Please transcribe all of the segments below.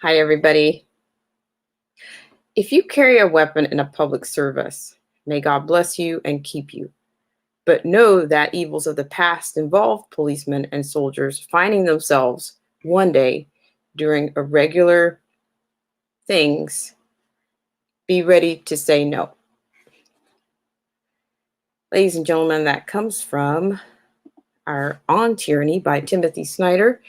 Hi, everybody. If you carry a weapon in a public service, may God bless you and keep you. But know that evils of the past involve policemen and soldiers finding themselves one day doing irregular things. Be ready to say no. Ladies and gentlemen, that comes from our On Tyranny by Timothy Snyder.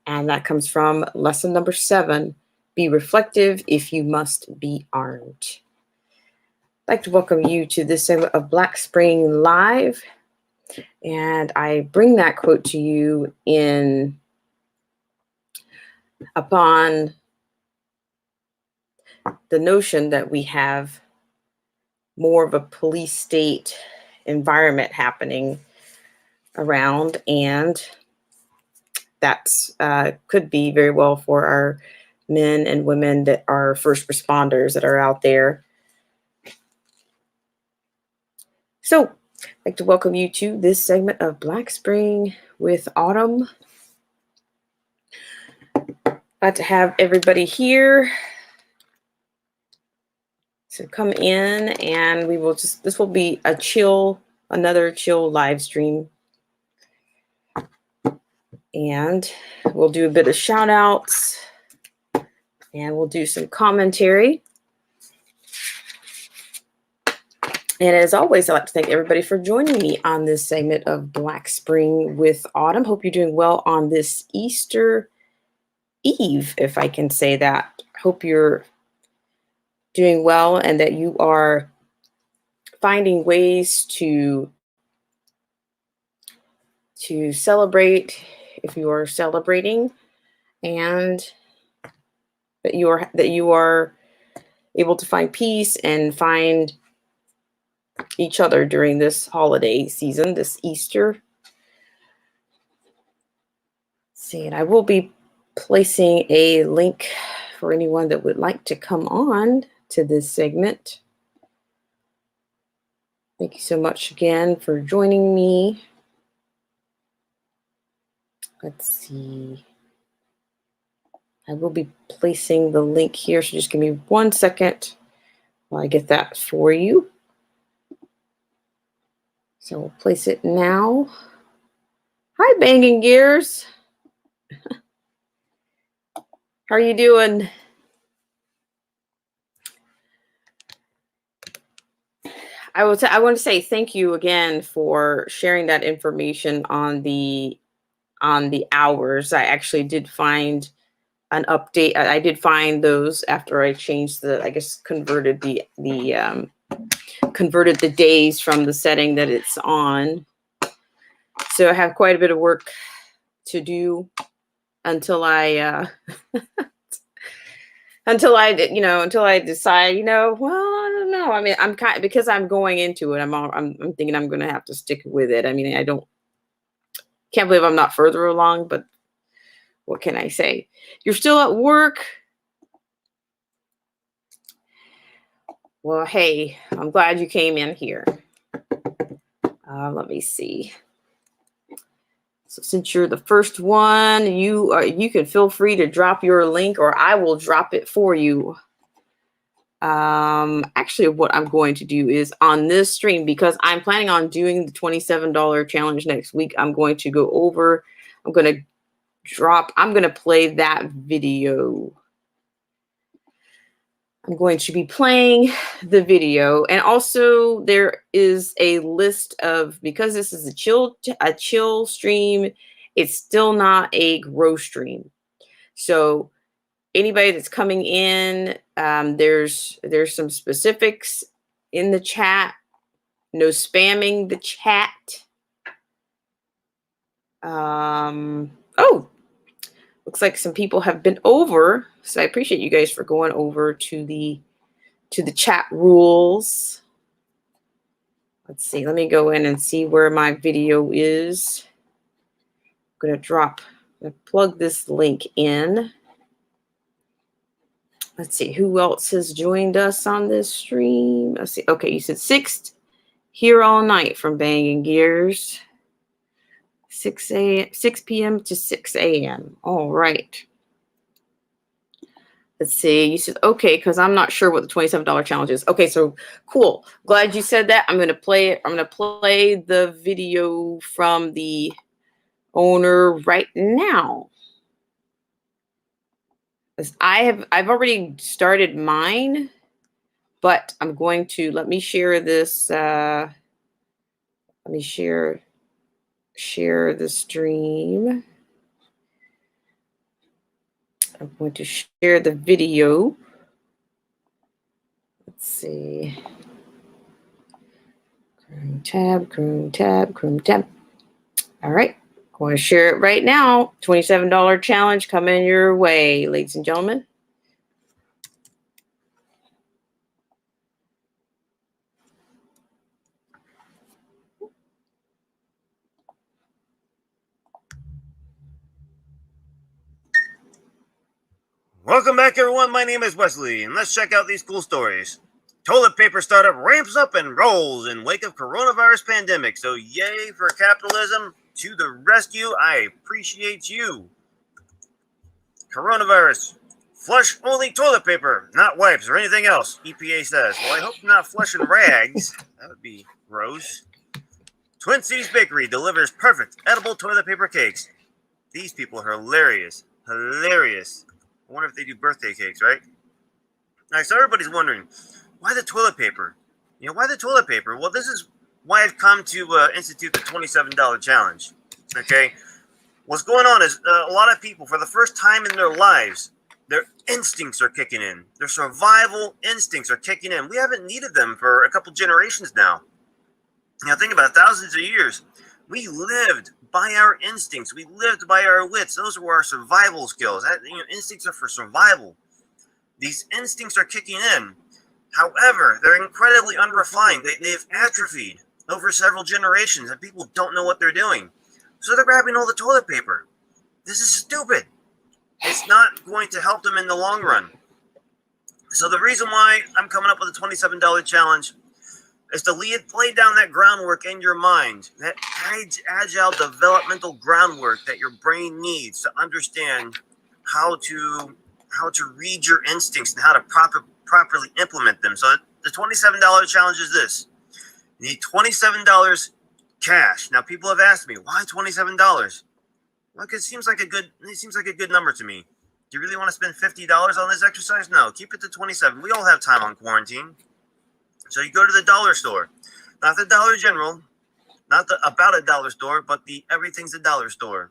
And that comes from lesson number 7. Be reflective if you must be armed. I'd like to welcome you to this segment of Black Spring Live. And I bring that quote to you upon the notion that we have more of a police state environment happening around, and that's could be very well for our men and women that are first responders that are out there. So I'd like to welcome you to this segment of Black Spring with Autumn. Glad to have everybody here. So come in and we will this will be another chill live stream. And we'll do a bit of shout outs and we'll do some commentary. And as always, I'd like to thank everybody for joining me on this segment of Black Spring with Autumn. Hope you're doing well on this Easter Eve, if I can say that. Hope you're doing well and that you are finding ways to celebrate if you are celebrating, and that you are able to find peace and find each other during this holiday season, this Easter. Let's see, and I will be placing a link for anyone that would like to come on to this segment. Thank you so much again for joining me. Let's see. I will be placing the link here, so just give me 1 second while I get that for you. So we'll place it now. Hi, Banging Gears. How are you doing? I want to say thank you again for sharing that information on the hours. I actually did find an update. I did find those after I changed converted the days from the setting that it's on. So I have quite a bit of work to do until I decide, well, I don't know. I mean, because I'm going into it, I'm thinking I'm going to have to stick with it. I mean, can't believe I'm not further along, but what can I say? You're still at work. Well, hey, I'm glad you came in here. Let me see. So since you're the first one, you can feel free to drop your link, or I will drop it for you. Actually, what I'm going to do is on this stream, because I'm planning on doing the $27 challenge next week, I'm going to play that video. I'm going to be playing the video, and also there is a list of, because this is a chill stream, it's still not a grow stream. So anybody that's coming in, there's some specifics in the chat. No spamming the chat. Looks like some people have been over, so I appreciate you guys for going over to the chat rules. Let's see. Let me go in and see where my video is. I'm gonna plug this link in. Let's see who else has joined us on this stream. Let's see. Okay, you said 6 here all night from Banging Gears. 6 p.m. to 6 a.m. All right. Let's see. You said okay, because I'm not sure what the $27 challenge is. Okay, so cool. Glad you said that. I'm gonna play it. I'm gonna play the video from the owner right now. I've already started mine, but I'm going to let me share this. Let me share the stream. I'm going to share the video. Let's see. Chrome tab. All right. Going to share it right now. $27 challenge coming your way, ladies and gentlemen. Welcome back, everyone. My name is Wesley, and let's check out these cool stories. Toilet paper startup ramps up and rolls in wake of coronavirus pandemic. So yay for capitalism to the rescue. I appreciate you. Coronavirus. Flush only toilet paper, not wipes or anything else, EPA says. Well, I hope not flushing rags. That would be gross. Twin Cities Bakery delivers perfect edible toilet paper cakes. These people are hilarious. Hilarious. I wonder if they do birthday cakes, right? All right, so everybody's wondering, why the toilet paper? Why the toilet paper? Well, this is why I've come to institute the $27 challenge. Okay? What's going on is a lot of people, for the first time in their lives, their instincts are kicking in. Their survival instincts are kicking in. We haven't needed them for a couple generations now. Think about it, thousands of years. We lived by our instincts. We lived by our wits. Those were our survival skills. Instincts are for survival. These instincts are kicking in. However, they're incredibly unrefined. They've atrophied over several generations, and people don't know what they're doing. So they're grabbing all the toilet paper. This is stupid. It's not going to help them in the long run. So the reason why I'm coming up with a $27 challenge is to lay down that groundwork in your mind, that agile developmental groundwork that your brain needs to understand how to read your instincts and how to properly implement them. So the $27 challenge is this. You need $27 cash. Now people have asked me, why $27? Well, it seems like a good number to me. Do you really want to spend $50 on this exercise? No, keep it to $27. We all have time on quarantine. So you go to the dollar store, not the Dollar General, not the about a dollar store, but the everything's a dollar store.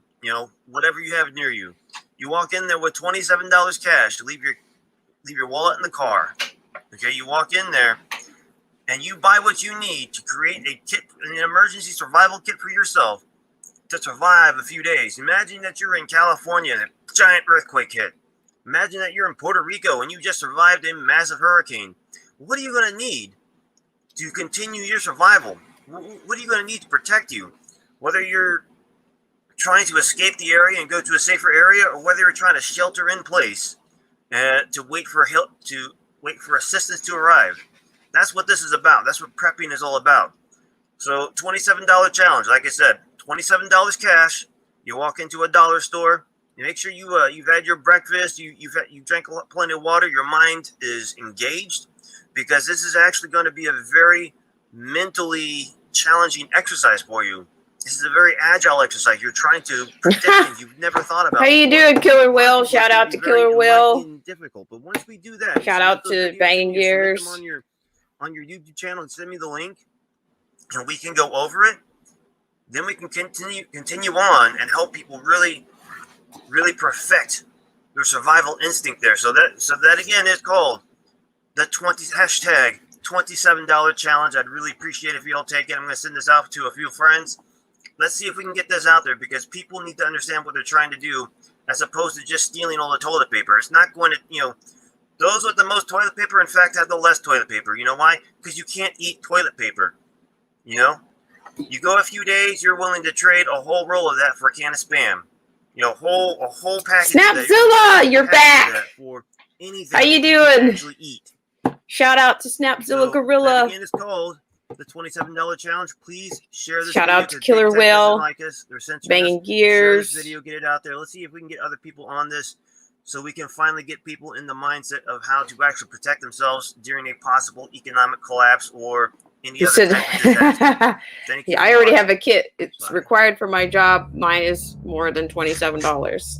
Whatever you have near you. You walk in there with $27 cash. You leave your wallet in the car. Okay, you walk in there and you buy what you need to create a kit, an emergency survival kit for yourself to survive a few days. Imagine that you're in California and a giant earthquake hit. Imagine that you're in Puerto Rico and you just survived a massive hurricane. What are you going to need to continue your survival? What are you going to need to protect you? Whether you're trying to escape the area and go to a safer area, or whether you're trying to shelter in place to wait for assistance to arrive. That's what this is about. That's what prepping is all about. So $27 challenge, like I said, $27 cash. You walk into a dollar store. You make sure you've had your breakfast. You drank plenty of water. Your mind is engaged, because this is actually going to be a very mentally challenging exercise for you. This is a very agile exercise. You're trying to predict things you've never thought about. How you doing, Killer Will? Shout out to Killer Will. Difficult, but once we do that, shout out to Banging Gears on your YouTube channel and send me the link, and we can go over it. Then we can continue on and help people really perfect their survival instinct there. So that again is called the $27 challenge. I'd really appreciate if you all take it. I'm going to send this out to a few friends. Let's see if we can get this out there, because people need to understand what they're trying to do, as opposed to just stealing all the toilet paper. It's not going to, those with the most toilet paper, in fact, have the less toilet paper. You know why? Because you can't eat toilet paper. You go a few days, you're willing to trade a whole roll of that for a can of Spam. A whole package. Snapzilla, you're back. For anything. How you doing? You actually eat. Shout out to Snapzilla Gorilla. That again is called the $27 challenge. Please share this. Shout out to Killer Will. Like us. They're censoring Banging us. Gears. Share this video, get it out there. Let's see if we can get other people on this, so we can finally get people in the mindset of how to actually protect themselves during a possible economic collapse or any You other said, type of disaster. Thank you yeah, for I already have watching. a kit. It's Bye. required for my job. Mine is more than $27.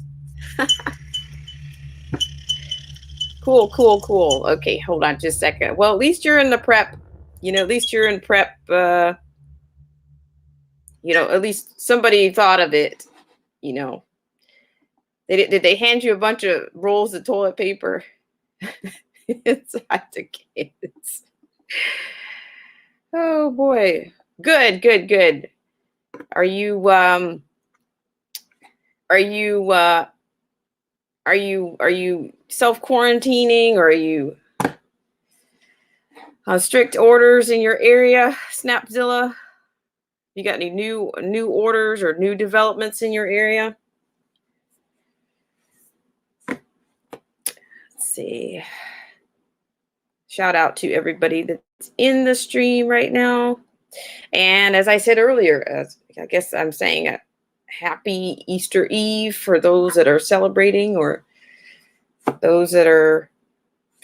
Cool, cool, cool. Okay, hold on just a second. Well, at least you're in the prep. At least you're in prep. At least somebody thought of it. Did they hand you a bunch of rolls of toilet paper? It's hot to kids. Oh boy. Good, good, good. Are you self-quarantining, or are you strict orders in your area, Snapzilla? You got any new orders or new developments in your area? Let's see. Shout out to everybody that's in the stream right now. And as I said earlier, I guess I'm saying a happy Easter Eve for those that are celebrating, or those that are,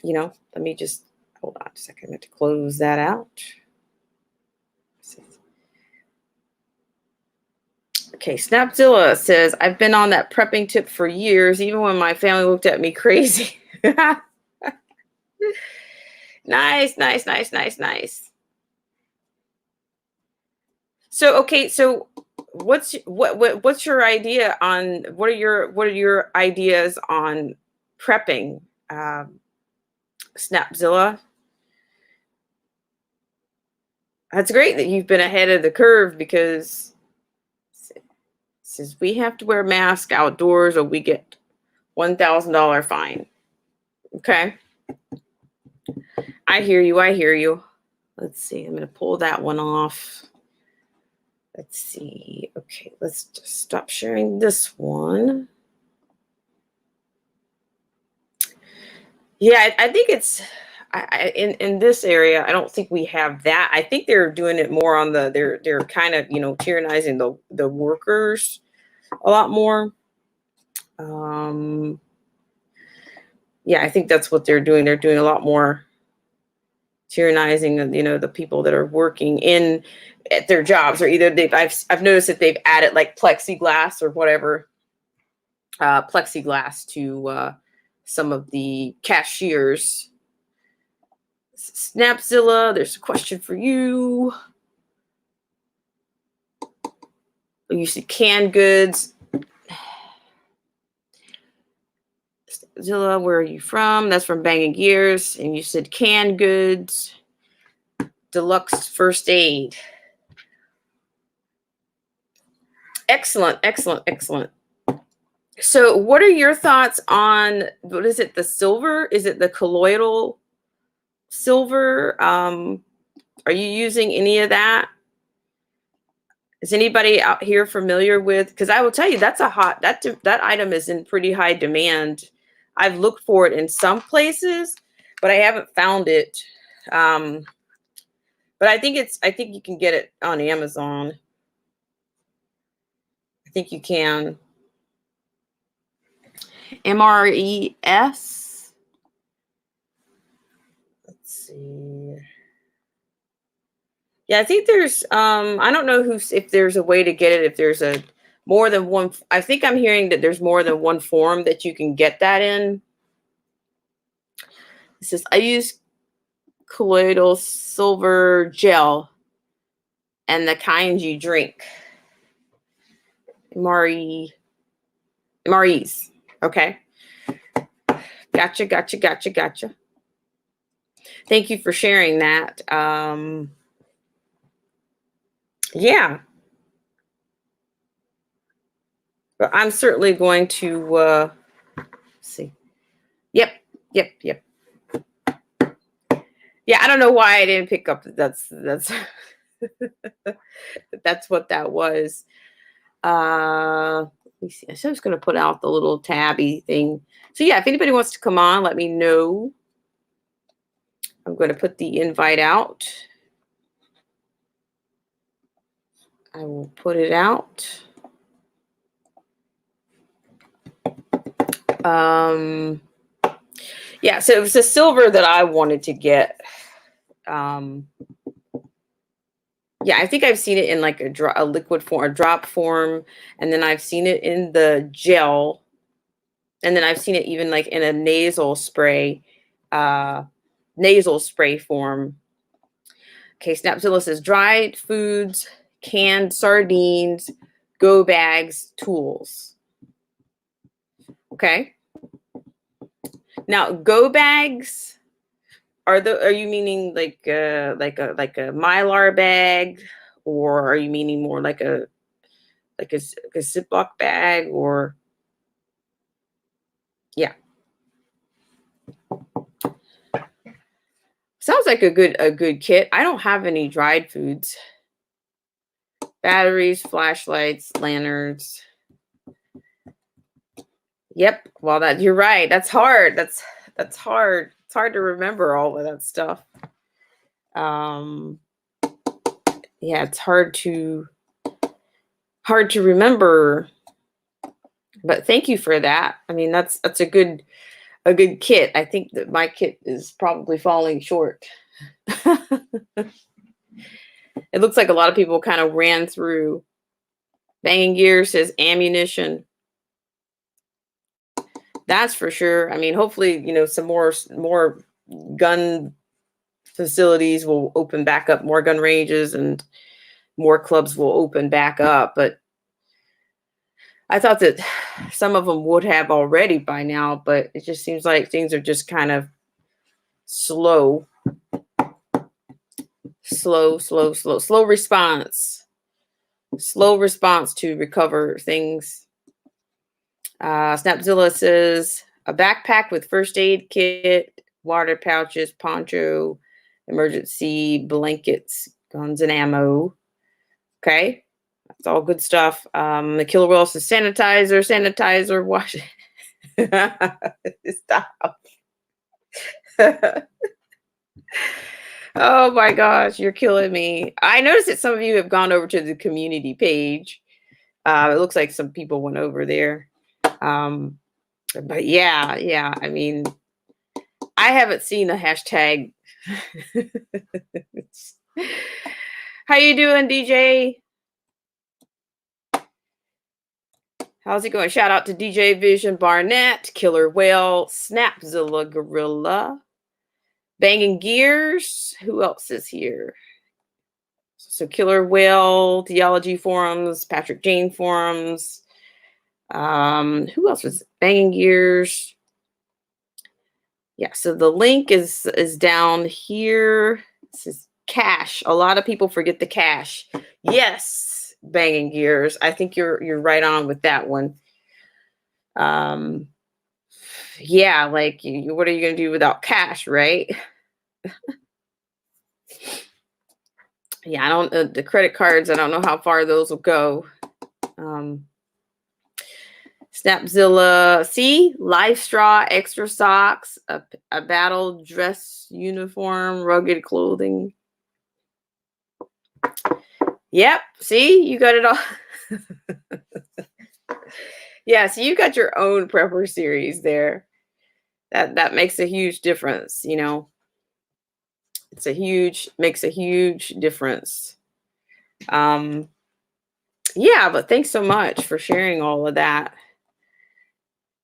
let me just hold on a second. I have to close that out. Okay, Snapzilla says, I've been on that prepping tip for years, even when my family looked at me crazy. Nice, nice, nice, nice, nice. So, okay, so what's your idea on, what are your ideas on prepping, Snapzilla? That's great that you've been ahead of the curve, because it says we have to wear a mask outdoors or we get $1,000 fine. Okay. I hear you. I hear you. Let's see. I'm going to pull that one off. Let's see. Okay. Let's just stop sharing this one. Yeah, I think it's in this area. I don't think we have that. I think they're doing it more on they're kind of tyrannizing the workers a lot more. Yeah, I think that's what they're doing. They're doing a lot more tyrannizing, the people that are working at their jobs, or either I've noticed that they've added like plexiglass or whatever, plexiglass to some of the cashiers. Snapzilla, there's a question for you. You said canned goods. Zilla, where are you from? That's from Banging Gears. And you said canned goods, deluxe first aid. Excellent, excellent, excellent. So what are your thoughts on, what is it, the silver? Is it the colloidal silver? Are you using any of that? Is anybody out here familiar with, because I will tell you, that's that item is in pretty high demand. I've looked for it in some places, but I haven't found it. But I think you can get it on Amazon. I think you can. MRES. Let's see. Yeah, I think there's I don't know if there's a way to get it, if there's a more than one. I think I'm hearing that there's more than one form that you can get that in. It says, I use colloidal silver gel and the kind you drink. MREs. Okay. Gotcha. Thank you for sharing that. Yeah. But I'm certainly going to see. Yep. Yeah, I don't know why I didn't pick up that's that's what that was. Let me see. So I was going to put out the little tabby thing. So yeah, if anybody wants to come on, let me know. I'm going to put the invite out. I will put it out. Yeah, so it was a silver that I wanted to get. Yeah, I think I've seen it in like a liquid form, a drop form, and then I've seen it in the gel, and then I've seen it even like in a nasal spray form. Okay, Snapzilla says dried foods, canned sardines, go bags, tools. Okay. Now, go bags are you meaning like a Mylar bag, or are you meaning more like a Ziploc bag, or yeah. Sounds like a good kit. I don't have any dried foods. Batteries, flashlights, lanterns. Yep. Well, that you're right. That's hard. That's hard. It's hard to remember all of that stuff. Yeah, it's hard to remember. But thank you for that. I mean, that's a good kit. I think that my kit is probably falling short. It looks like a lot of people kind of ran through. Banging Gear says ammunition. That's for sure. I mean, hopefully, some more gun facilities will open back up, more gun ranges, and more clubs will open back up. But I thought that some of them would have already by now, but it just seems like things are just kind of slow response to recover things. Snapzilla says a backpack with first aid kit, water pouches, poncho, emergency blankets, guns and ammo. Okay, that's all good stuff. The Killer Whale says sanitizer, wash. Stop. Oh my gosh, you're killing me. I noticed that some of you have gone over to the community page. It looks like some people went over there. But yeah. I mean, I haven't seen a hashtag. How you doing, DJ? How's it going? Shout out to DJ Vision Barnett, Killer Whale, Snapzilla Gorilla, Banging Gears. Who else is here? So Killer Whale, Theology Forums, Patrick Jane Forums. Who else was Banging Gears? Yeah, so the link is down here. This is cache. A lot of people forget the cache. Yes, Banging Gears. I think you're right on with that one. Yeah, like what are you gonna do without cash, right? Yeah, I don't the credit cards. I don't know how far those will go. Snapzilla, see, Life Straw, extra socks, a battle dress uniform, rugged clothing. Yep, see, you got it all. Yeah, so you got your own prepper series there. That makes a huge difference, makes a huge difference. Yeah, but thanks so much for sharing all of that.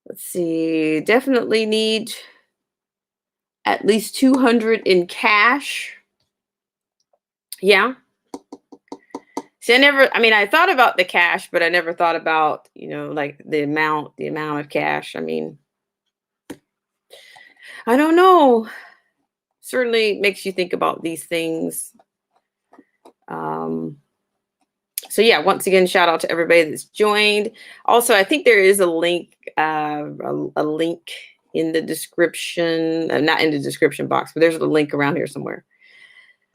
Let's see, definitely need at least 200 in cash. Yeah. See, I thought about the cash, but I never thought about, like the amount of cash. I mean, I don't know. Certainly makes you think about these things. So yeah, once again, shout out to everybody that's joined. Also, I think there is a link, a link in the description, not in the description box, but there's a link around here somewhere.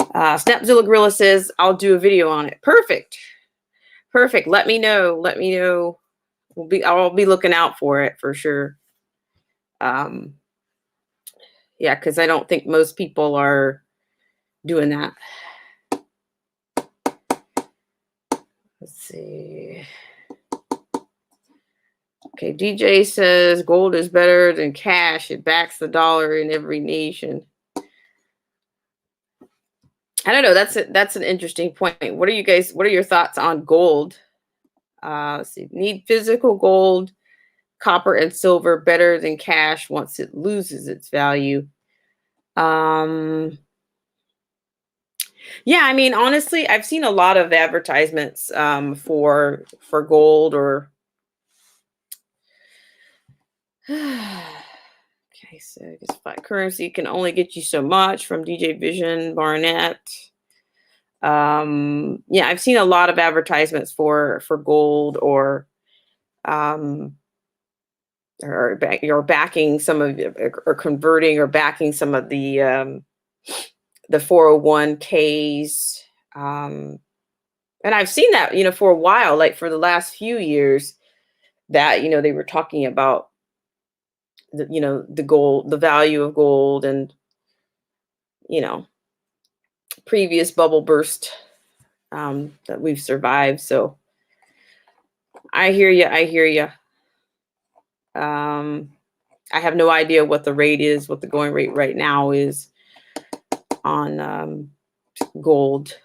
Snapzilla Gorilla says, I'll do a video on it. Perfect. Let me know. I'll be looking out for it for sure. Yeah, because I don't think most people are doing that. Let's see. Okay, DJ says gold is better than cash. It backs the dollar in every nation. I don't know. That's an interesting point. What are your thoughts on gold? Let's see. Need physical gold, copper and silver better than cash once it loses its value. Yeah, I mean, honestly, I've seen a lot of advertisements for gold or okay, so I guess fiat currency can only get you so much from DJ Vision Barnett. Yeah, I've seen a lot of advertisements for gold or you're backing some of or converting or backing some of the 401ks. And I've seen that, for a while, like for the last few years that, they were talking about the gold, the value of gold and, previous bubble burst that we've survived. So I hear you. I have no idea what the rate is, what the going rate right now is on gold.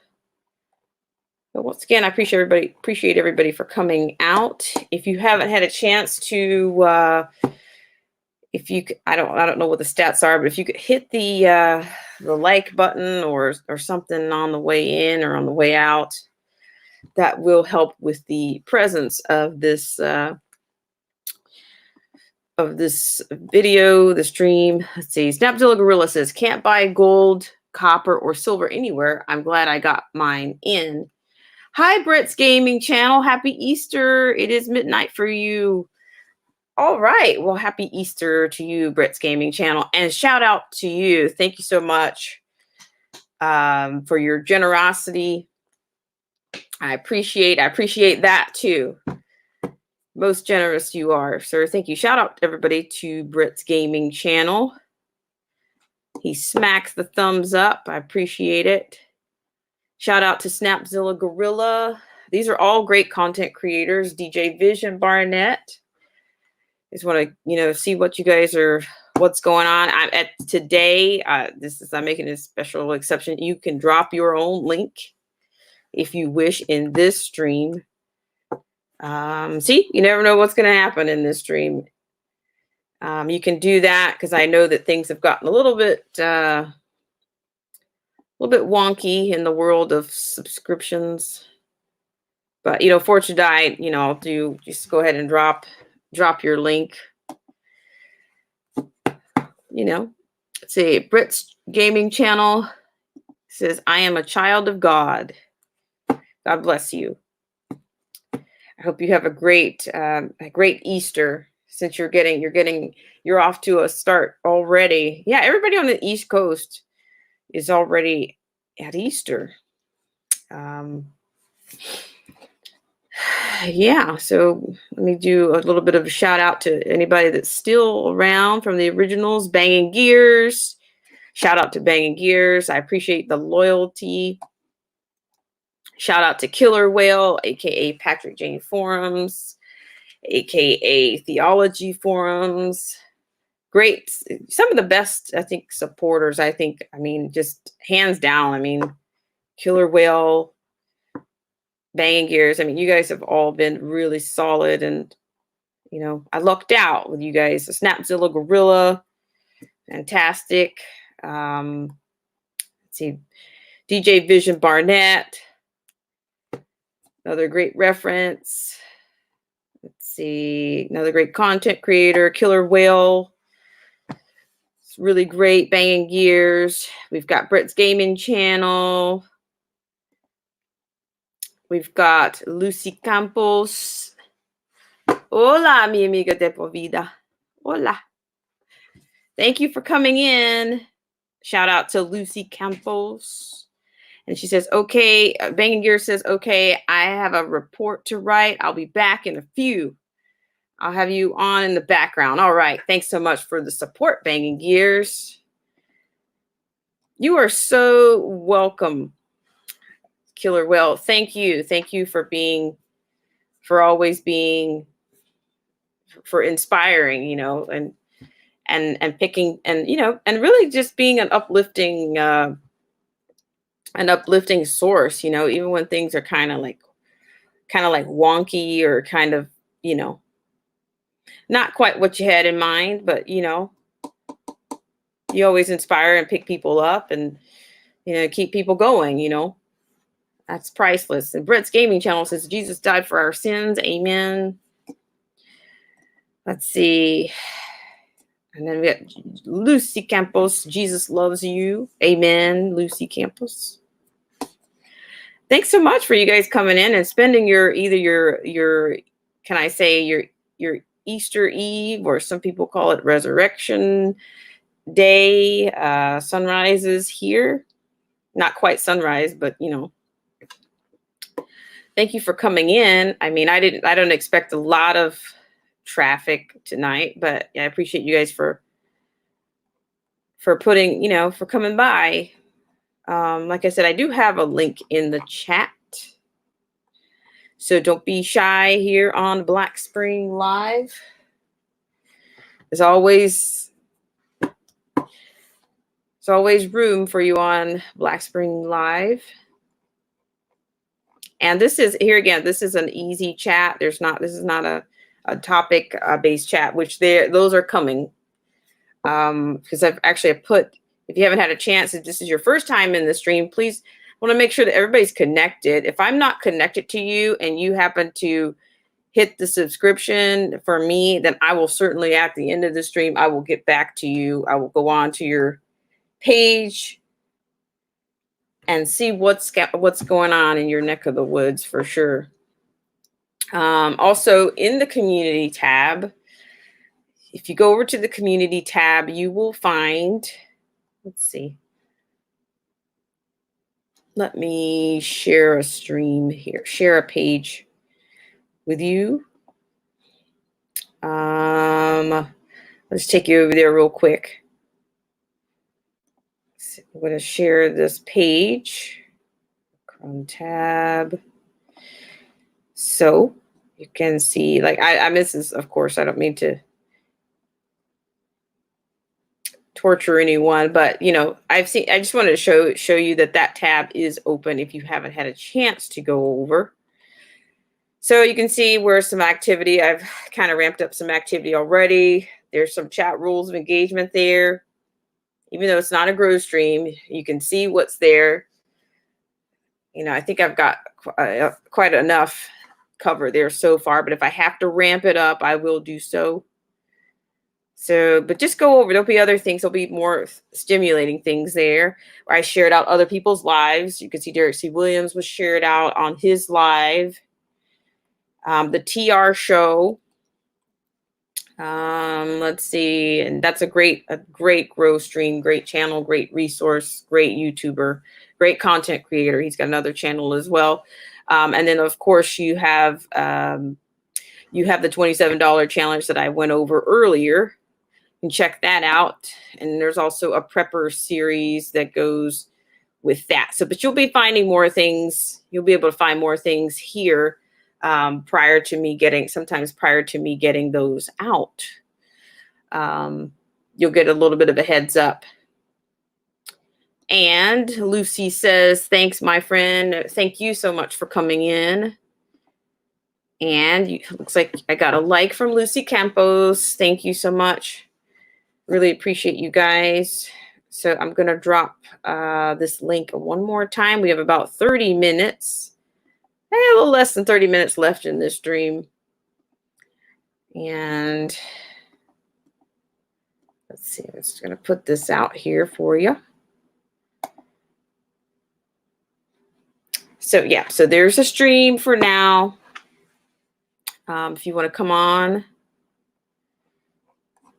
But once again, I appreciate everybody for coming out. If you haven't had a chance to, I don't know what the stats are, but if you could hit the like button or something on the way in or on the way out, that will help with the presence of this video, the stream. Let's see. Snapzilla Gorilla says, can't buy gold, copper, or silver anywhere. I'm glad I got mine in. Hi, Brett's Gaming Channel. Happy Easter. It is midnight for you. All right. Well, happy Easter to you, Brett's Gaming Channel. And shout out to you. Thank you so much for your generosity. I appreciate that too. Most generous you are, sir. Thank you. Shout out everybody to Brett's Gaming Channel. He smacks the thumbs up. I appreciate it. Shout out to Snapzilla Gorilla. These are all great content creators. DJ Vision Barnett. Just want to, see what you guys what's going on. Today, I'm making a special exception. You can drop your own link if you wish in this stream. See, you never know what's going to happen in this stream. You can do that because I know that things have gotten a little bit wonky in the world of subscriptions. But fortunately, I'll just go ahead and drop your link. Let's see. Brett's Gaming Channel says, "I am a child of God." God bless you. I hope you have a great Easter. Since you're off to a start already. Yeah, everybody on the East Coast is already at Easter. Yeah, so let me do a little bit of a shout out to anybody that's still around from the originals. Banging Gears. Shout out to Banging Gears. I appreciate the loyalty. Shout out to Killer Whale, aka Patrick Jane Forums, aka Theology Forums. Great. Some of the best, I think, supporters. Just hands down. Killer Whale, Banging Gears. You guys have all been really solid, and I lucked out with you guys. The Snapzilla Gorilla, fantastic. Let's see, DJ Vision Barnett, another great reference. Let's see, another great content creator, Killer Whale. It's really great. Banging Gears. We've got Brett's Gaming Channel. We've got Lucy Campos. Hola, mi amiga de por vida. Hola. Thank you for coming in. Shout out to Lucy Campos. And she says, okay, Banging Gears says, okay, I have a report to write. I'll be back in a few. I'll have you on in the background. All right. Thanks so much for the support, Banging Gears. You are so welcome, Killer Whale. Thank you. Thank you for always being for inspiring, and picking, and and really just being an uplifting source, even when things are kind of like wonky, or kind of, you know, not quite what you had in mind, but you always inspire and pick people up, and keep people going. That's priceless. And Brett's Gaming Channel says Jesus died for our sins. Amen. Let's see. And then we got Lucy Campos. Jesus loves you. Amen. Lucy Campos. Thanks so much for you guys coming in and spending your can I say your Easter Eve, or some people call it Resurrection Day, sunrises here. Not quite sunrise, but thank you for coming in. I mean, I don't expect a lot of traffic tonight, but I appreciate you guys for putting, for coming by. Like I said, I do have a link in the chat, so don't be shy here on Black Spring Live. There's always room for you on Black Spring Live. And this is an easy chat. This is not a topic based chat, which those are coming. Because I've put, if you haven't had a chance, if this is your first time in the stream, please want to make sure that everybody's connected. If I'm not connected to you and you happen to hit the subscription for me, then I will certainly, at the end of the stream, I will get back to you. I will go on to your page and see what's going on in your neck of the woods for sure. Also, in the community tab, if you go over to the community tab, you will find, let's see. Let me share a stream here, share a page with you. Let's take you over there real quick. I'm going to share this page. Chrome tab. So you can see, like, I miss this, of course, I don't mean to torture anyone, but I just wanted to show you that tab is open if you haven't had a chance to go over. So you can see where some activity, I've kind of ramped up some activity already. There's some chat rules of engagement there. Even though it's not a grow stream, you can see what's there. I think I've got quite enough cover there so far, but if I have to ramp it up, I will do so. So, but just go over, there'll be other things, there'll be more stimulating things there. Where I shared out other people's lives. You can see Derek C. Williams was shared out on his live. The TR show. Let's see, and that's a great grow stream, great channel, great resource, great YouTuber, great content creator. He's got another channel as well. And then of course you have the $27 challenge that I went over earlier. You can check that out. And there's also a prepper series that goes with that. So, but you'll be finding more things. You'll be able to find more things here prior to me getting those out. You'll get a little bit of a heads up. And Lucy says, thanks, my friend. Thank you so much for coming in. And looks like I got a like from Lucy Campos. Thank you so much. Really appreciate you guys. So I'm going to drop this link one more time. We have about 30 minutes. A little less than 30 minutes left in this stream. And let's see, I'm just going to put this out here for you. So yeah, so there's a stream for now. If you want to come on.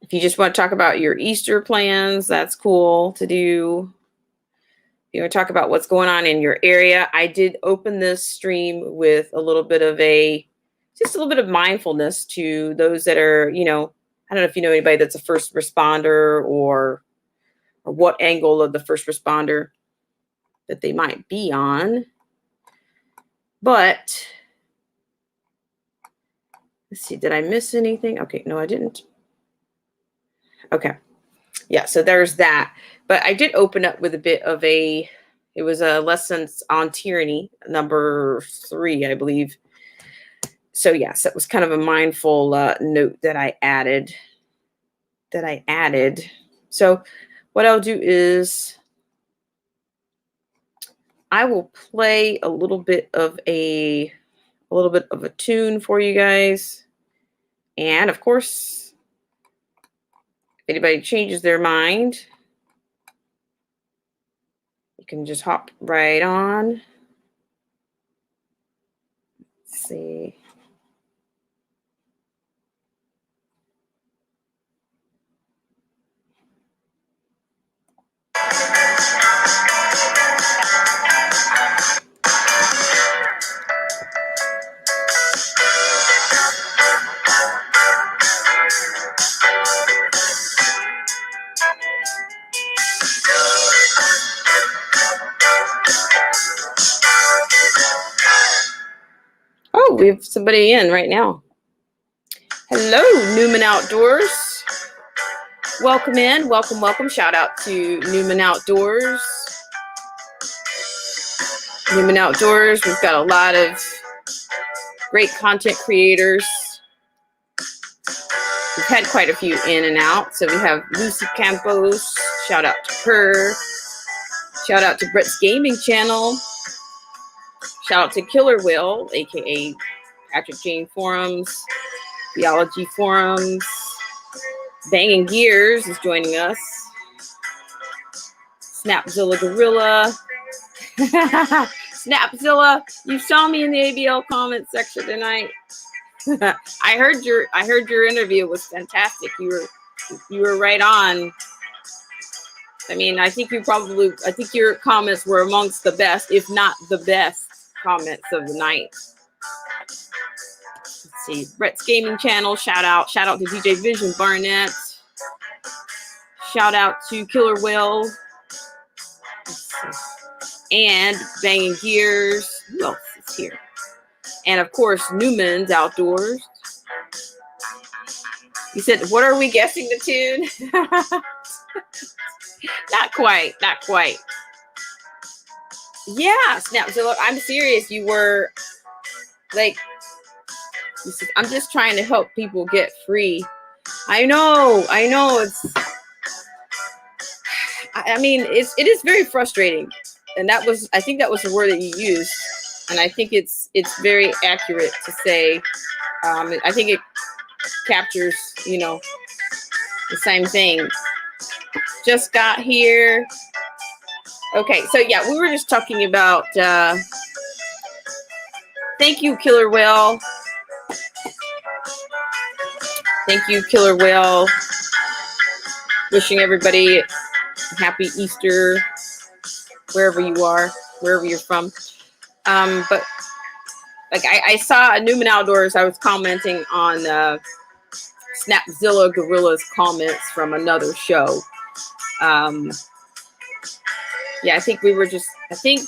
If you just want to talk about your Easter plans, that's cool to do. If you want to talk about what's going on in your area, I did open this stream with a little bit of mindfulness to those that are, I don't know if you know anybody that's a first responder or what angle of the first responder that they might be on. But Let's see, did I miss anything? Okay, no, I didn't. Okay. Yeah, so there's that. But I did open up with a bit of it was a lessons on tyranny, number 3, I believe. So yes, it was kind of a mindful note that I added. So what I'll do is I will play a little bit of a tune for you guys. And of course, if anybody changes their mind, you can just hop right on. Let's see. Oh, we have somebody in right now. Hello, Newman Outdoors. Welcome in. Welcome. Shout out to Newman Outdoors. Newman Outdoors, we've got a lot of great content creators. We've had quite a few in and out. So we have Lucy Campos. Shout out to her. Shout out to Brett's Gaming Channel. Shout out to Killer Will, aka Patrick Jane Forums, Theology Forums. Banging Gears is joining us. Snapzilla Gorilla. Snapzilla, you saw me in the ABL comment section tonight. I heard your interview was fantastic. You were right on. I mean, I think your comments were amongst the best, if not the best comments of the night. Let's see, Brett's Gaming Channel, shout out to DJ Vision Barnett. Shout out to Killer Will. And Banging Gears. Who else is here? And of course, Newman's Outdoors. You said, what are we guessing the tune? Not quite. Yeah, Snapzilla, I'm serious. You were like, you said, I'm just trying to help people get free. I know. I mean, it is very frustrating. And I think that was the word that you used. And I think it's very accurate to say, I think it captures, the same thing. Just got here. Okay, so yeah, we were just talking about, thank you, Killer Whale. Thank you, Killer Whale. Wishing everybody a happy Easter, wherever you are, wherever you're from. But like I saw Newman Outdoors, I was commenting on Snapzilla Gorilla's comments from another show. Yeah, I think we were just, I think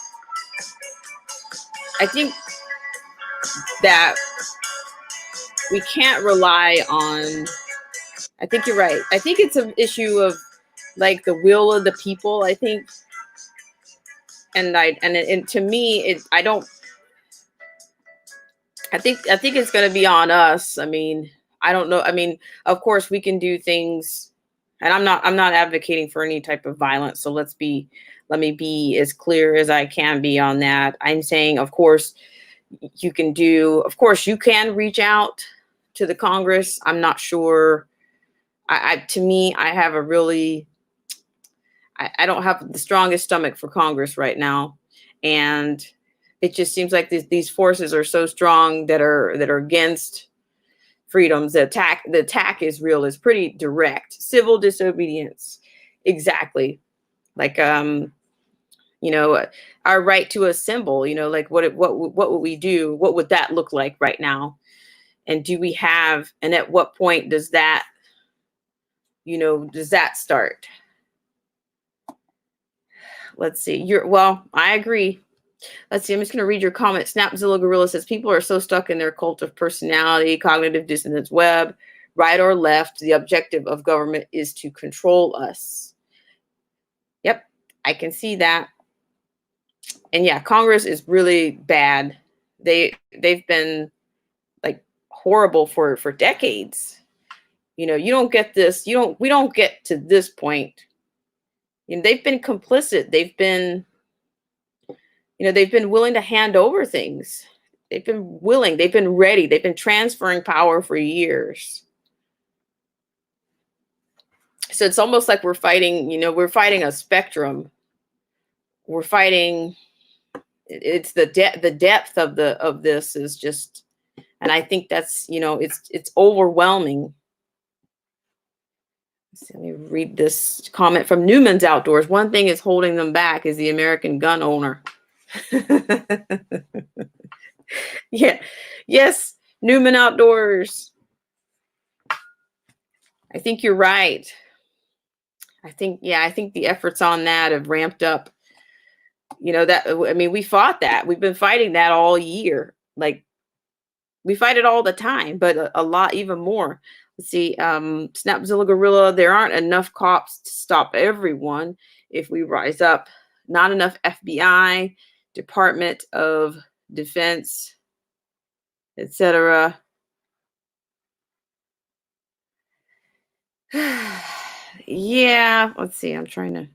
that we can't rely on, I think you're right. I think it's an issue of like the will of the people, I think. And to me, I think it's going to be on us. I mean, I don't know. I mean, of course we can do things, and I'm not advocating for any type of violence. So let me be as clear as I can be on that. I'm saying, of course, you can reach out to the Congress. I'm not sure. To me, I have a really, I don't have the strongest stomach for Congress right now. And it just seems like these forces are so strong that are against freedoms. The attack is real. It's pretty direct. Civil disobedience. Exactly. Like, our right to assemble, like what would we do? What would that look like right now? And do we have, and at what point does that start? Let's see. I agree. Let's see. I'm just going to read your comment. Snapzilla Gorilla says people are so stuck in their cult of personality, cognitive dissonance web, right or left. The objective of government is to control us. Yep, I can see that. And yeah, Congress is really bad. They've been like horrible for decades. You know, you don't get this. We don't get to this point. You know, they've been complicit. They've been willing to hand over things. They've been willing, they've been ready, they've been transferring power for years. So it's almost like we're fighting a spectrum. We're fighting, it's the depth of this is just, and I think that's, it's overwhelming. Let me read this comment from Newman's Outdoors. One thing is holding them back is the American gun owner. Yeah. Yes, Newman Outdoors. I think you're right. I think the efforts on that have ramped up. We fought that. We've been fighting that all year. Like, we fight it all the time, but a lot even more. Let's see, Snapzilla Gorilla, there aren't enough cops to stop everyone if we rise up. Not enough FBI, Department of Defense, etc. Yeah, let's see. I'm trying to.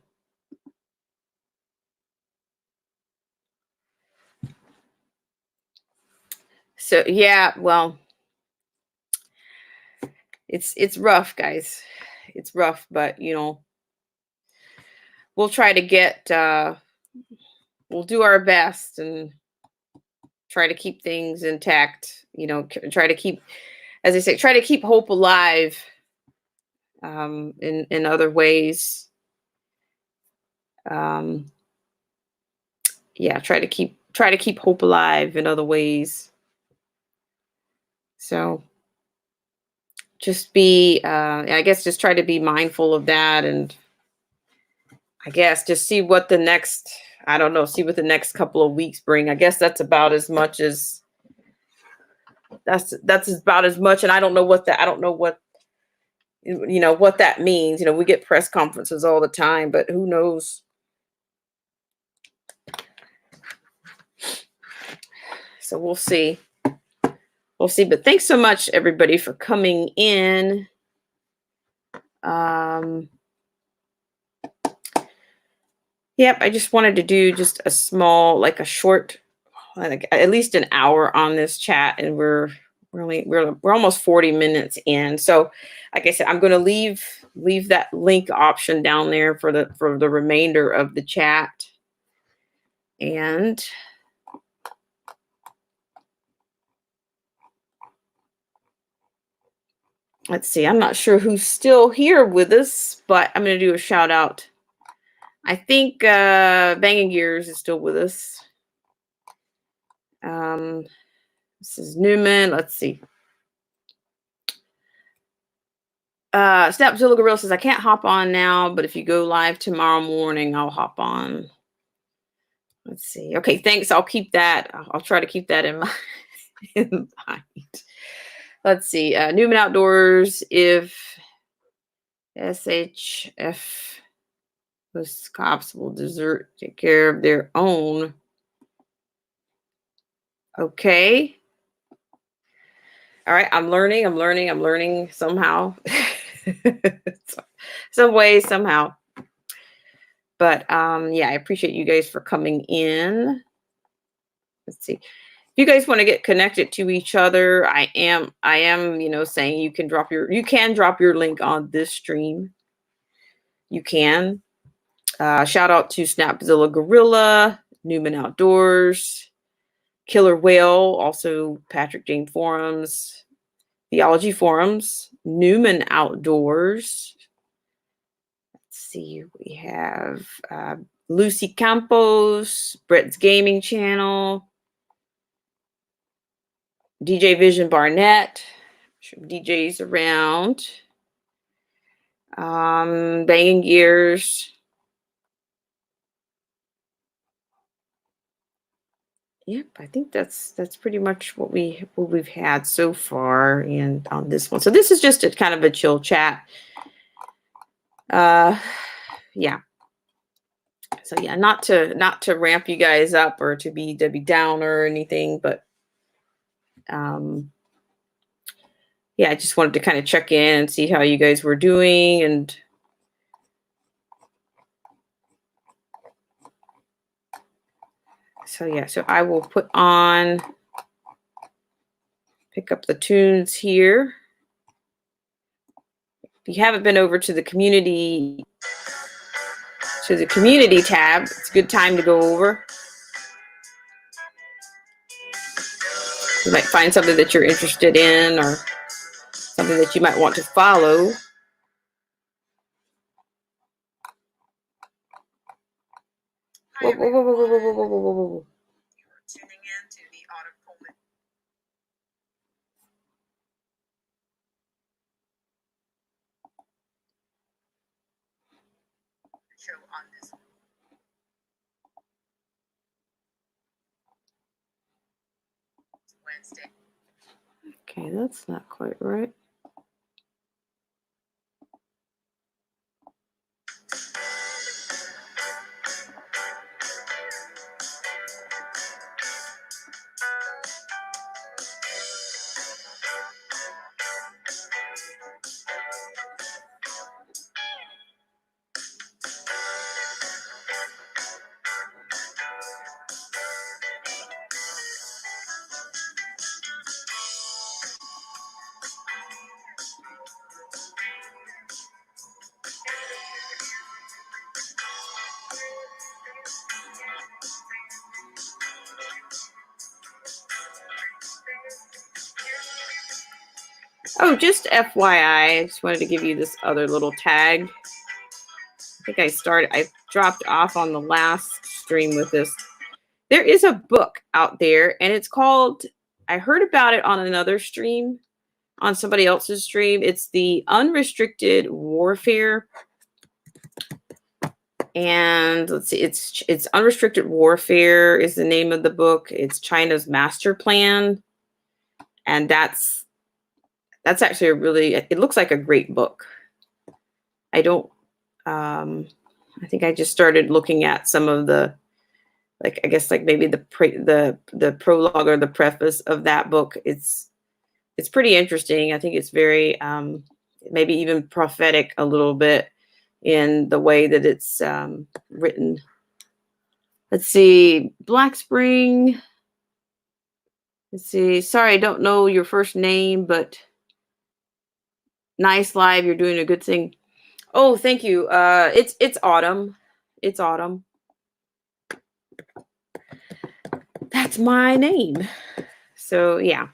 So yeah, well, it's rough, guys. It's rough, but we'll try to get. We'll do our best and try to keep things intact. Try to keep, as I say, try to keep hope alive. In other ways. Yeah, try to keep hope alive in other ways. So just just try to be mindful of that, and I guess just see what the next couple of weeks bring. I guess that's about as much, and I don't know what what that means. We get press conferences all the time, but who knows? So we'll see. But thanks so much, everybody, for coming in. Yep, I just wanted to do just a small, a short, at least an hour on this chat, and we're almost 40 minutes in. So, like I said, I'm going to leave that link option down there for the remainder of the chat. And let's see, I'm not sure who's still here with us, but I'm going to do a shout out. I think Banging Gears is still with us. This is Newman. Let's see. Snapzilla Gorilla says, I can't hop on now, but if you go live tomorrow morning, I'll hop on. Let's see. Okay, thanks. I'll keep that. I'll try to keep that in mind. Let's see. Newman Outdoors, if SHF, those cops will take care of their own. Okay. All right. I'm learning somehow. Some way, somehow. But yeah, I appreciate you guys for coming in. Let's see. If you guys want to get connected to each other, I am, saying you can drop your link on this stream. You can. Shout out to Snapzilla Gorilla, Newman Outdoors, Killer Whale, also Patrick Jane Forums, Theology Forums, Newman Outdoors. Let's see, we have Lucy Campos, Brett's Gaming Channel, DJ Vision Barnett, DJs around, Banging Gears, Yep, I think that's pretty much what we've had so far, and on this one. So this is just a kind of a chill chat. Yeah. So yeah, not to ramp you guys up or to be Debbie Downer or anything, but yeah, I just wanted to kind of check in and see how you guys were doing. And so yeah, so I will pick up the tunes here. If you haven't been over to the community tab, it's a good time to go over. You might find something that you're interested in or something that you might want to follow. Whoa, whoa, whoa, whoa, whoa, whoa, whoa, whoa, whoa, whoa. You're tuning in to the Autumn Pullman show on this Wednesday. Okay, that's not quite right. Oh, just FYI, I just wanted to give you this other little tag. I think I dropped off on the last stream with this. There is a book out there, and it's called, I heard about it on another stream, on somebody else's stream. It's The Unrestricted Warfare. And let's see, it's Unrestricted Warfare is the name of the book. It's China's Master Plan. And that's actually it looks like a great book. I think I just started looking at some of the, like, I guess like maybe the prologue or the preface of that book. It's pretty interesting. I think it's very maybe even prophetic a little bit in the way that it's written. Let's see, Black Spring. Let's see. Sorry, I don't know your first name, but nice live. You're doing a good thing. Oh, thank you. It's Autumn. It's Autumn. That's my name. So yeah.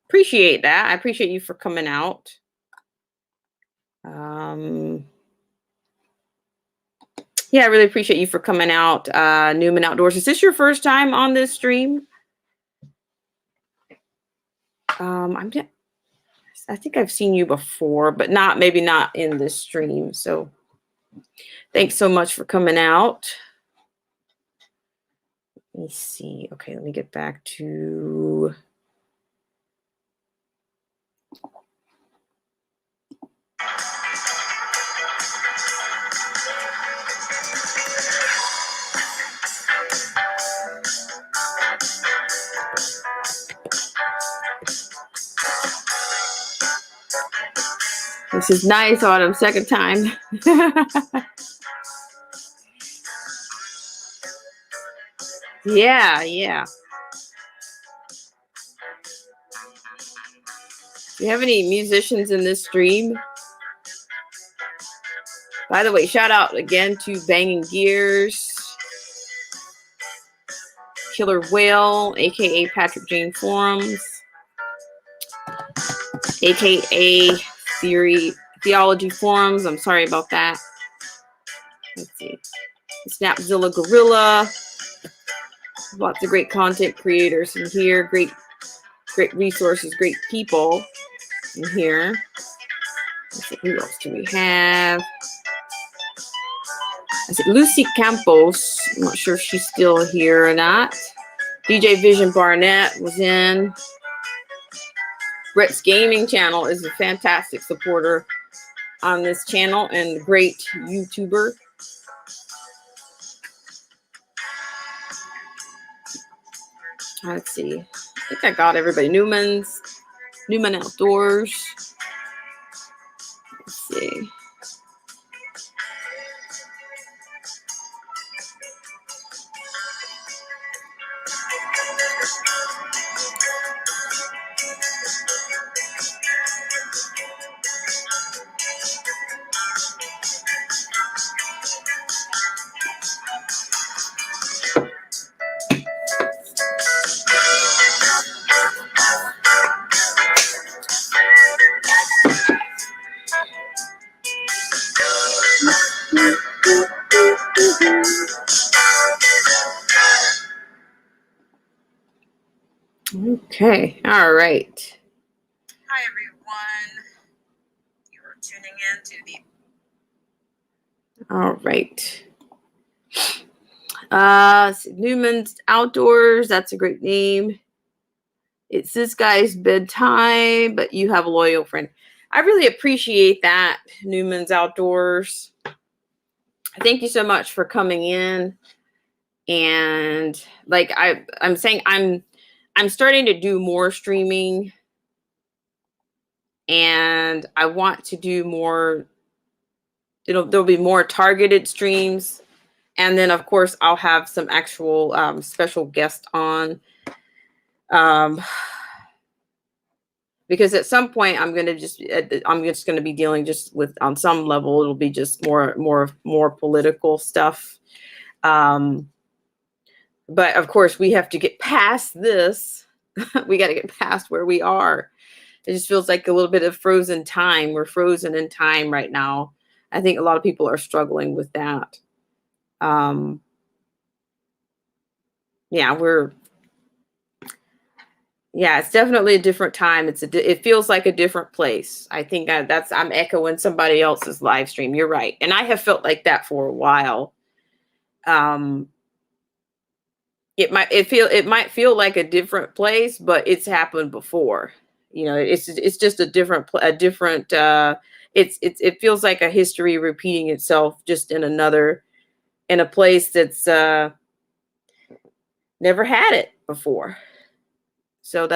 Appreciate that. I appreciate you for coming out. Yeah, I really appreciate you for coming out. Newman Outdoors. Is this your first time on this stream? I think I've seen you before, but maybe not in this stream. So thanks so much for coming out. Let me see. Okay, let me get back to... This is nice, Autumn. Second time. Yeah. Do you have any musicians in this stream? By the way, shout out again to Banging Gears, Killer Whale, aka Patrick Jane Forums, aka Theology Forums. I'm sorry about that. Let's see. Snapzilla Gorilla. Lots of great content creators in here. Great resources, great people in here. Let's see, who else do we have? I see Lucy Campos. I'm not sure if she's still here or not. DJ Vision Barnett was in. Brett's Gaming channel is a fantastic supporter on this channel and great YouTuber. Let's see. I think I got everybody. Newman Outdoors. Let's see. Okay. All right. Hi, everyone. You're tuning in to the All right. Newman's Outdoors. That's a great name. It's this guy's bedtime, but you have a loyal friend. I really appreciate that, Newman's Outdoors. Thank you so much for coming in. And like I'm saying, I'm starting to do more streaming, and I want to do more. There'll be more targeted streams, and then of course I'll have some actual special guests on. Because at some point I'm just going to be dealing just with, on some level, it'll be just more political stuff. But of course we have to get past this. We got to get past where we are. It just feels like a little bit of frozen time. We're frozen in time right now. I think a lot of people are struggling with that. Yeah, it's definitely a different time. It feels like a different place. I think I'm echoing somebody else's live stream. You're right. And I have felt like that for a while. It might feel like a different place, but it's happened before. You know, it's just a different. It feels like a history repeating itself, just in a place that's never had it before. So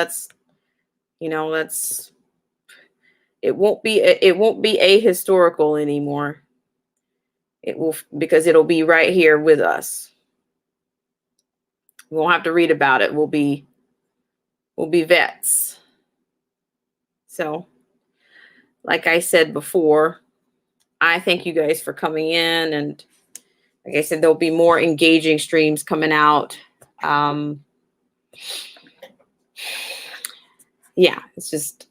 it won't be ahistorical anymore. It will, because it'll be right here with us. We won't have to read about it. We'll be vets. So, like I said before, I thank you guys for coming in, and like I said, there'll be more engaging streams coming out. Yeah, it's just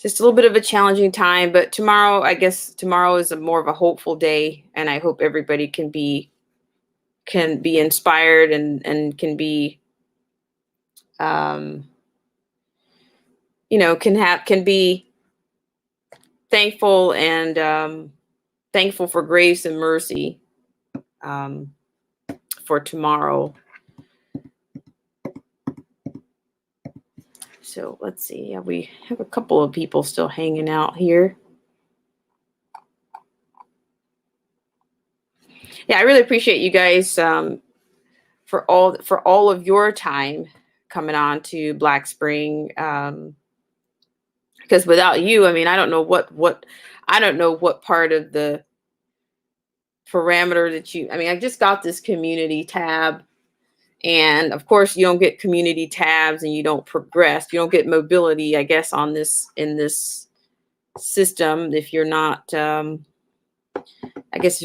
a little bit of a challenging time, but tomorrow is more of a hopeful day, and I hope everybody can be inspired and can be, can be thankful and thankful for grace and mercy for tomorrow. So let's see. Yeah, we have a couple of people still hanging out here. Yeah, I really appreciate you guys for all of your time coming on to Black Spring. Because without you, I mean, I don't know what part of the parameter that you. I mean, I just got this community tab. And of course, you don't get community tabs and you don't progress. You don't get mobility, I guess, in this system if you're not, if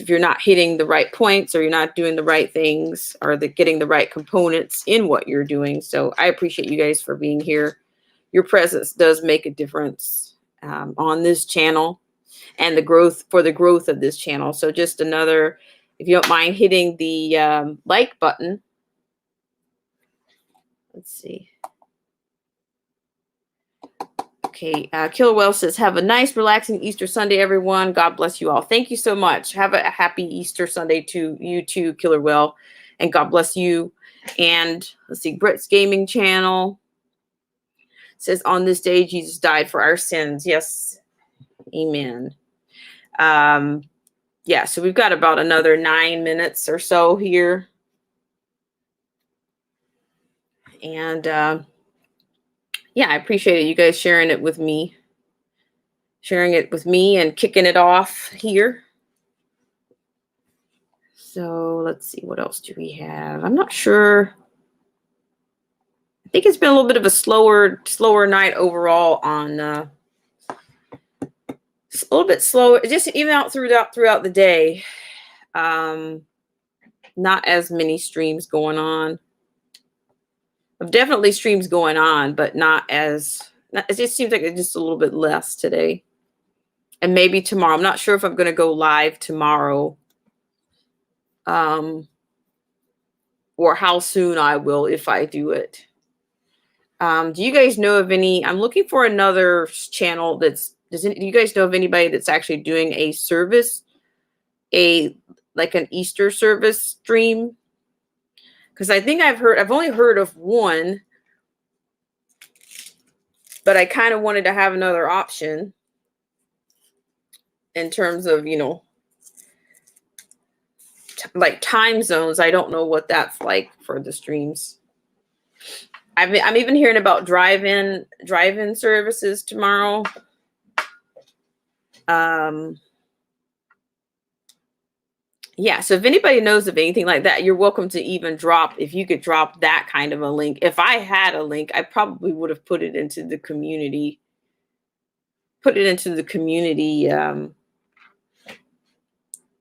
you're not hitting the right points, or you're not doing the right things, or getting the right components in what you're doing. So I appreciate you guys for being here. Your presence does make a difference on this channel and the growth of this channel. So just another, if you don't mind hitting the like button. Let's see. Okay, Killer Well says, have a nice, relaxing Easter Sunday, everyone. God bless you all. Thank you so much. Have a happy Easter Sunday to you too, Killer Well. And God bless you. And let's see, Britt's Gaming Channel says, on this day, Jesus died for our sins. Yes. Amen. Yeah, so we've got about another 9 minutes or so here. And yeah, I appreciate it. You guys sharing it with me. Sharing it with me and kicking it off here. So let's see, what else do we have? I'm not sure. I think it's been a little bit of a slower night overall on a little bit slower, just even out throughout the day. Not as many streams going on. Definitely streams going on, but it just seems like it's just a little bit less today. And maybe tomorrow. I'm not sure if I'm going to go live tomorrow. Or how soon I will if I do it. Do you guys know of any? I'm looking for another channel do you guys know of anybody that's actually doing a service, like an Easter service stream? Because I think I've only heard of one, but I kind of wanted to have another option in terms of, like time zones. I don't know what that's like for the streams. I'm even hearing about drive-in services tomorrow. Yeah, so if anybody knows of anything like that, you're welcome to even if you could drop that kind of a link. If I had a link, I probably would have put it into the community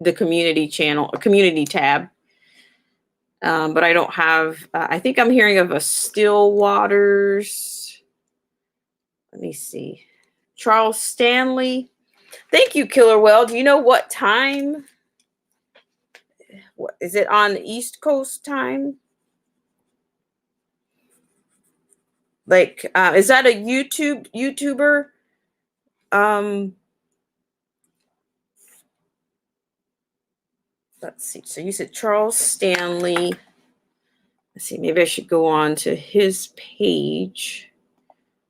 the community channel, community tab. But I don't have, I think I'm hearing of a Stillwaters. Let me see. Charles Stanley. Thank you, Killer Well. Do you know what time? What is it on the East Coast time? Like, is that a YouTuber? Let's see. So you said Charles Stanley. Let's see. Maybe I should go on to his page.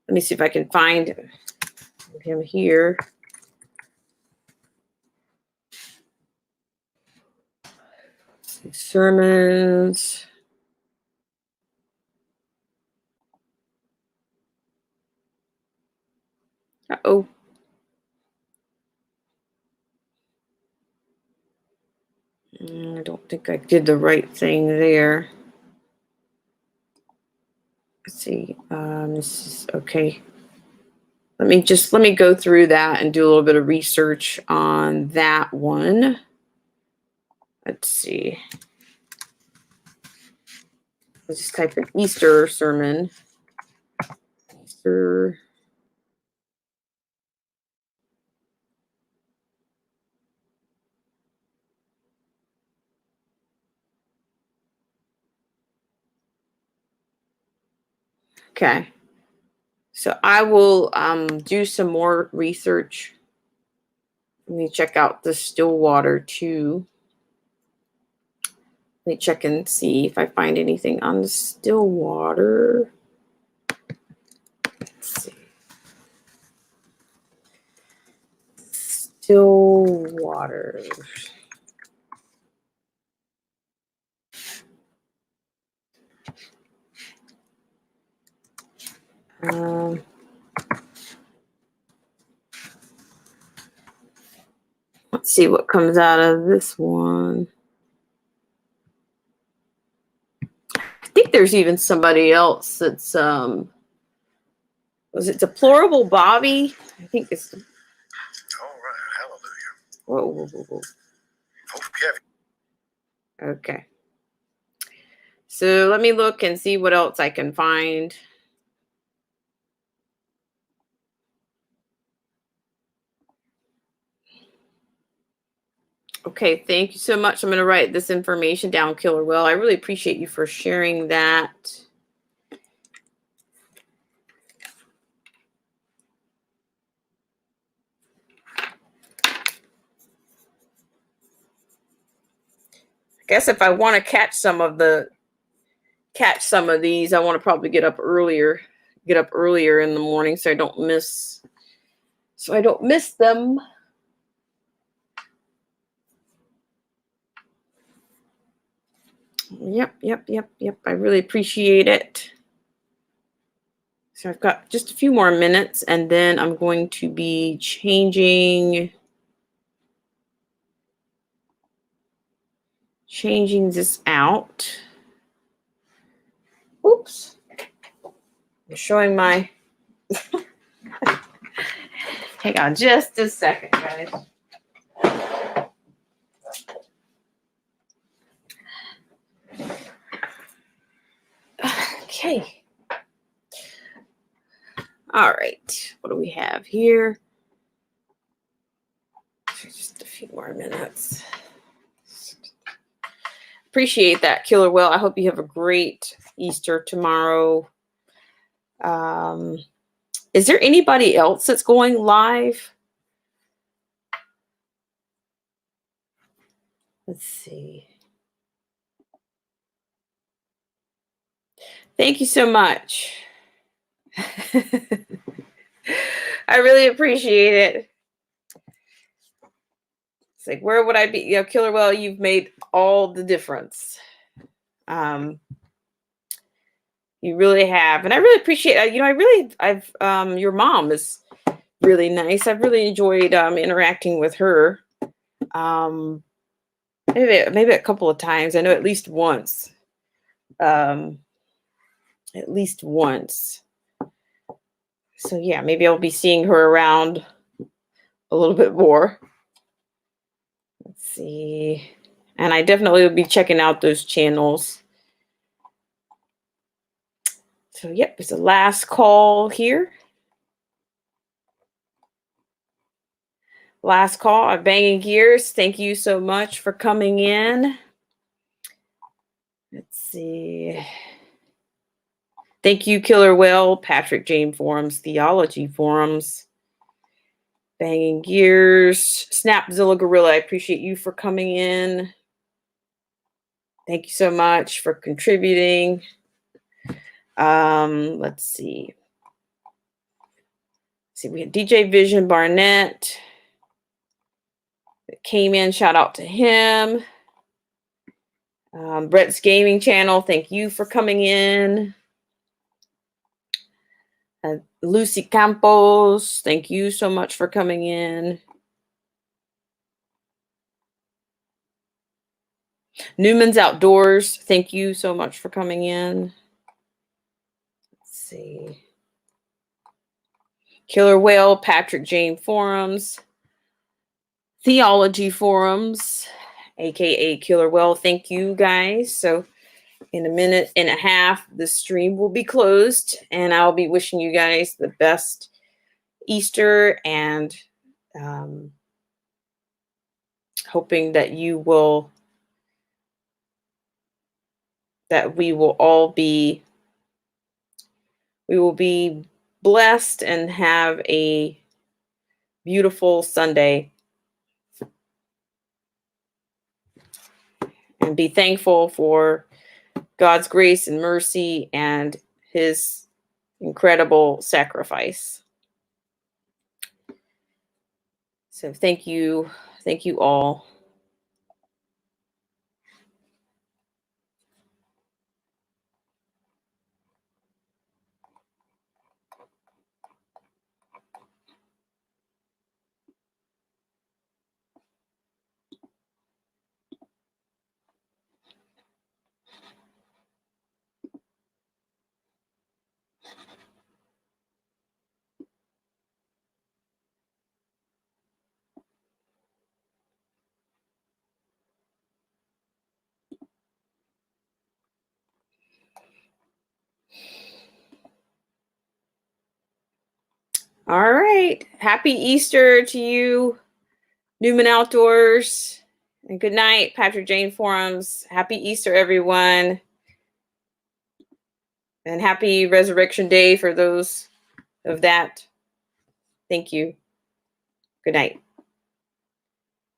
Let me see if I can find him here. Sermons. Uh-oh. I don't think I did the right thing there. Let's see. This is okay. Let me go through that and do a little bit of research on that one. Let's see. Let's just type in Easter sermon. Easter. Okay. So I will do some more research. Let me check out the Stillwater too. Let me check and see if I find anything on the Stillwater. Let's see. Stillwater. Let's see what comes out of this one. I think there's even somebody else that's was it Deplorable Bobby? I think it's. All right, hallelujah. Whoa. Hope you have. Okay. So let me look and see what else I can find. Okay, thank you so much. I'm going to write this information down, Killer Will. I really appreciate you for sharing that. guess if I want to catch some of these, I want to probably get up earlier in the morning so I don't miss them. Yep. I really appreciate it. So I've got just a few more minutes and then I'm going to be changing this out. Oops. I'm showing my hang on just a second, guys. Okay. All right. What do we have here? Just a few more minutes. Appreciate that, Killer Whale. I hope you have a great Easter tomorrow. Is there anybody else that's going live? Let's see. Thank you so much. I really appreciate it. It's like, where would I be? You know, Killer Whale, you've made all the difference. You really have. And I really appreciate it. You know, your mom is really nice. I've really enjoyed interacting with her. Maybe a couple of times. I know at least once. So yeah, maybe I'll be seeing her around a little bit more. Let's see. And I definitely will be checking out those channels. So yep, it's the last call here. Last call at Banging Gears. Thank you so much for coming in. Let's see. Thank you, Killer Whale, Patrick Jane Forums, Theology Forums, Banging Gears, Snapzilla Gorilla. I appreciate you for coming in. Thank you so much for contributing. Let's see. We had DJ Vision Barnett that came in. Shout out to him. Brett's Gaming Channel. Thank you for coming in. Lucy Campos, thank you so much for coming in. Newman's Outdoors, thank you so much for coming in. Let's see. Killer Whale, Patrick Jane Forums, Theology Forums, aka Killer Whale. Thank you guys. So in a minute and a half, the stream will be closed, and I'll be wishing you guys the best Easter and hoping that we will be blessed and have a beautiful Sunday. And be thankful for God's grace and mercy and his incredible sacrifice. So thank you all. All right. Happy Easter to you, Newman Outdoors. And good night, Patrick Jane Forums. Happy Easter, everyone. And happy Resurrection Day for those of that. Thank you. Good night.